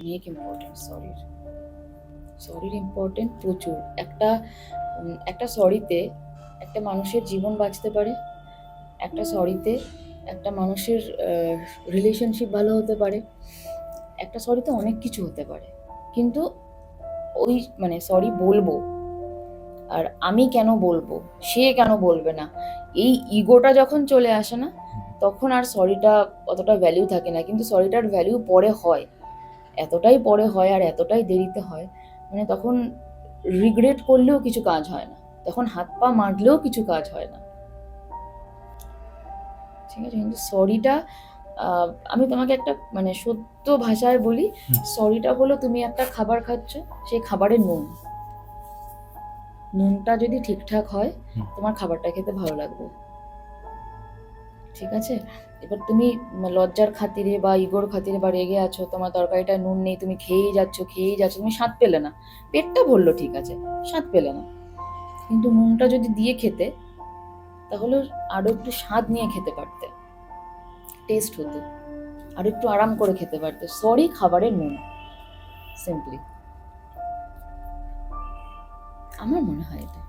অনেক important সরির important প্রচুর। একটা সরিতে একটা মানুষের জীবন বাঁচতে পারে, একটা সরিতে একটা মানুষের রিলেশনশিপ ভালো হতে পারে, একটা সরিতে অনেক কিছু হতে পারে। কিন্তু ওই মানে সরি বলবো, আর আমি কেন বলবো, সে কেন বলবে না, এই ইগোটা যখন চলে আসে না, তখন আর সরিটা অতটা ভ্যালিউ থাকে না। কিন্তু সরিটার ভ্যালিউ পরে হয়, এতটাই পরে হয় আর এতটাই দেরিতে হয়, মানে তখন রিগ্রেট করলেও কিছু কাজ হয় না, তখন হাত পা মারলেও কিছু কাজ হয় না। ঠিক আছে, কিন্তু সরিটা আমি তোমাকে একটা মানে সত্য ভাষায় বলি, সরিটা হলো তুমি একটা খাবার খাচ্ছ, সেই খাবারের নুনটা যদি ঠিকঠাক হয়, তোমার খাবারটা খেতে ভালো লাগবে। ঠিক আছে, এবার তুমি লজ্জার খাতিরে বা ইগোর খাতিরে বা রেগে আছো, তোমার তরকারিটা নুন নেই, তুমি খেয়েই যাচ্ছ, তুমি স্বাদ পেলে না, পেটটা ভরলো ঠিক আছে, স্বাদ পেলে না, কিন্তু নুনটা যদি দিয়ে খেতে, তাহলে আরো একটু স্বাদ নিয়ে খেতে পারতে, টেস্ট হতো, আর একটু আরাম করে খেতে পারতে। সরি খাবারের নুন, সিম্পলি আমার মনে হয় এটা।